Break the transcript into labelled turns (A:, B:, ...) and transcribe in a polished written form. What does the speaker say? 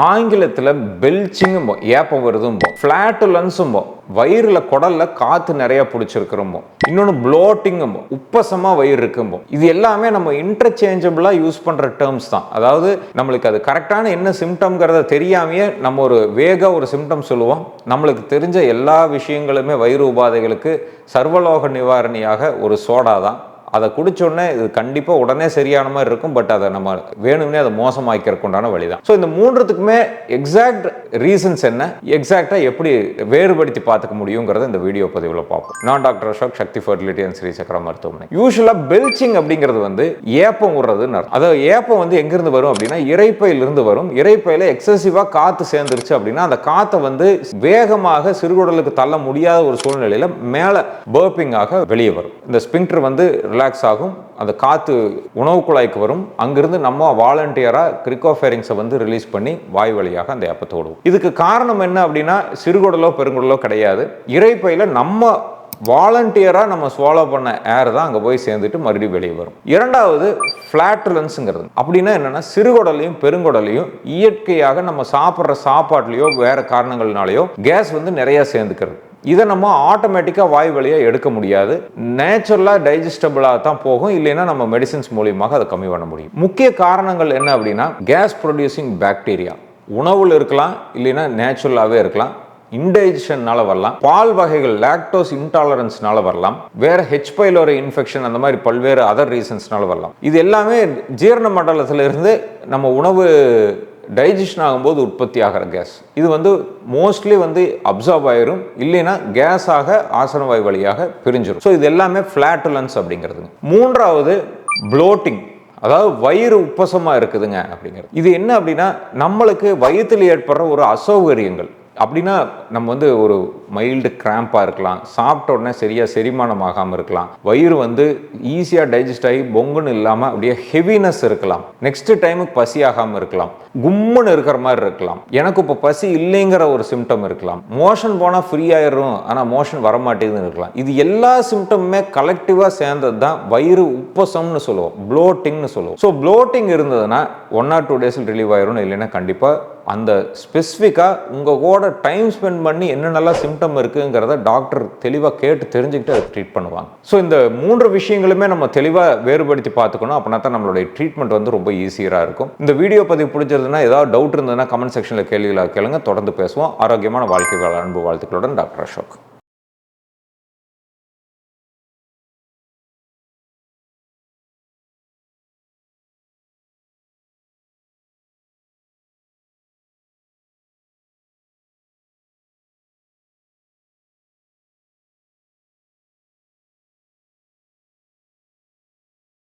A: ஆங்கிலத்தில் பெல்ச்சிங்கும் ஏப்பம் வருதும் ஃபிளாட்டுலன்ஸும் வயிறுல குடல்ல காத்து நிறைய பிடிச்சிருக்கிறோமோ, இன்னொன்று ப்ளோட்டிங்கும் உப்பசமா வயிறு இருக்கும்போ. இது எல்லாமே நம்ம இன்டர்சேஞ்சபிளா யூஸ் பண்ற டேர்ம்ஸ் தான். அதாவது நம்மளுக்கு அது கரெக்டான என்ன சிம்டம்ங்கிறத தெரியாமையே நம்ம ஒரு வேகா ஒரு சிம்டம் சொல்லுவோம். நம்மளுக்கு தெரிஞ்ச எல்லா விஷயங்களுமே வயிறு உபாதைகளுக்கு சர்வலோக நிவாரணியாக ஒரு சோடா தான். அதை குடிச்சோடனே இது கண்டிப்பாக உடனே சரியான மாதிரி இருக்கும். பட் அதை நம்ம வேணும்னே அதை மோசமாக்கிறதுக்கு உண்டான வழி தான். ஸோ இந்த மூன்றுத்துக்குமே எக்ஸாக்ட் ரீசன்ஸ் என்ன, எக்ஸாக்டாக எப்படி வேறுபடுத்தி பார்த்துக்க முடியுங்கிறத இந்த வீடியோ பதிவில் பார்ப்போம். நான் doctor Ashok, Shakti fertility and Sri Chakra மருத்துவமனை. யூஸ்வலாக பெல்ச்சிங் அப்படிங்கிறது வந்து ஏப்பம் விடுறதுன்னு அர்த்தம். அதாவது ஏப்பம் வந்து எங்கிருந்து வரும் அப்படின்னா இரைப்பையிலிருந்து வரும். இரைப்பையில் எக்ஸசிவாக காற்று சேர்ந்துருச்சு அப்படின்னா அந்த காற்றை வந்து வேகமாக சிறுகுடலுக்கு தள்ள முடியாத ஒரு சூழ்நிலையில் மேலே பர்பிங்காக வெளியே வரும். இந்த ஸ்பிங்க்டர் வந்து ரிலாக்ஸ் ஆகும், அந்த காற்று உணவு குழாய்க்கு வரும். அங்கிருந்து நம்ம வாலண்டியராக கிரிக்கோஃபேரிங்ஸை வந்து ரிலீஸ் பண்ணி வாய் வழியாக அந்த ஏப்பத்தை விடுவோம். இதுக்கு காரணம் என்ன அப்படின்னா சிறுகுடலோ பெருங்குடலோ கிடையாது. இரைப்பையில் நம்ம வாலண்டியராக நம்ம ஸ்வாலோ பண்ண ஏர் தான் அங்கே போய் சேர்ந்துட்டு மறுபடியும் வெளியே வரும். இரண்டாவது ஃப்ளாட்டுலன்ஸுங்கிறது அப்படின்னா என்னென்னா சிறுகுடலையும் பெருங்குடலையும் இயற்கையாக நம்ம சாப்பிட்ற சாப்பாட்லேயோ வேறு காரணங்கள்னாலேயோ கேஸ் வந்து நிறையா சேர்ந்துக்கிறது. இதை நம்ம ஆட்டோமேட்டிக்காக வாய் வழியாக எடுக்க முடியாது. நேச்சுரலாக டைஜஸ்டபிளாக தான் போகும். இல்லைன்னா நம்ம மெடிசின்ஸ் மூலியமாக அதை கம்மி பண்ண முடியும். முக்கிய காரணங்கள் என்ன அப்படின்னா கேஸ் ப்ரொடியூசிங் பாக்டீரியா உணவில் இருக்கலாம், இல்லைன்னா நேச்சுரலாகவே இருக்கலாம். இன்டைஜஷன்னால வரலாம், பால் வகைகள் லாக்டோஸ் இன்டாலரன்ஸ்னால வரலாம், வேற ஹெச் பைலோரி இன்ஃபெக்ஷன், அந்த மாதிரி பல்வேறு அதர் ரீசன்ஸ்னால வரலாம். இது எல்லாமே ஜீரண மண்டலத்திலிருந்து நம்ம உணவு டைஜஷன் ஆகும்போது உற்பத்தி ஆகிற கேஸ் இது வந்து மோஸ்ட்லி வந்து அப்சார்ப் ஆயிரும், இல்லைன்னா கேஸாக ஆசனவாய் வழியாக பிரிஞ்சிடும். ஸோ இது எல்லாமே ஃப்ளாட்டுலன்ஸ் அப்படிங்கிறது. மூன்றாவது ப்ளோட்டிங், அதாவது வயிறு உப்பசமா இருக்குதுங்க அப்படிங்கிறது. இது என்ன அப்படின்னா நம்மளுக்கு வயிற்றில் ஏற்படுற ஒரு அசௌகரியங்கள். அப்படின்னா நம்ம வந்து ஒரு மைல்டு கிராம்பாக இருக்கலாம், சாப்பிட்ட உடனே சரியாக செரிமானம் ஆகாமல் இருக்கலாம், வயிறு வந்து ஈஸியாக டைஜஸ்ட் ஆகி பொங்குன்னு இல்லாமல் அப்படியே ஹெவினஸ் இருக்கலாம், நெக்ஸ்ட் டைமுக்கு பசி ஆகாமல் இருக்கலாம், கும்முன்னு இருக்கிற மாதிரி இருக்கலாம், எனக்கு இப்போ பசி இல்லைங்கிற ஒரு சிம்டம் இருக்கலாம், மோஷன் போனால் ஃப்ரீ ஆயிடும் ஆனால் மோஷன் வரமாட்டேங்குதுன்னு இருக்கலாம். இது எல்லா சிம்டமுமே கலெக்டிவாக சேர்ந்தது தான் வயிறு உப்பசம்னு சொல்லுவோம், ப்ளோட்டிங்னு சொல்லுவோம். ஸோ ப்ளோட்டிங் இருந்ததுன்னா 1 or 2 days ரிலீவ் ஆயிரும். இல்லைன்னா கண்டிப்பாக அந்த ஸ்பெசிஃபிக்காக உங்கள் கூட டைம் ஸ்பெண்ட் பண்ணி என்னென்னலாம் சிம்டம் இருக்குங்கிறத டாக்டர் தெளிவாக கேட்டு தெரிஞ்சுக்கிட்டு அதை ட்ரீட் பண்ணுவாங்க. ஸோ இந்த 3 விஷயங்களுமே நம்ம தெளிவாக வேறுபடுத்தி பார்த்துக்கணும். அப்படின்னா தான் நம்மளுடைய ட்ரீட்மெண்ட் வந்து ரொம்ப ஈஸியாக இருக்கும். இந்த வீடியோ பதிவு பிடிச்சிருந்ததுன்னா ஏதாவது டவுட் இருந்ததுன்னா கமெண்ட் செக்ஷனில் கேள்விகளாக கேளுங்க. தொடர்ந்து பேசுவோம். ஆரோக்கியமான வாழ்க்கை அன்பு வாழ்த்துக்களுடன் டாக்டர் அசோக்.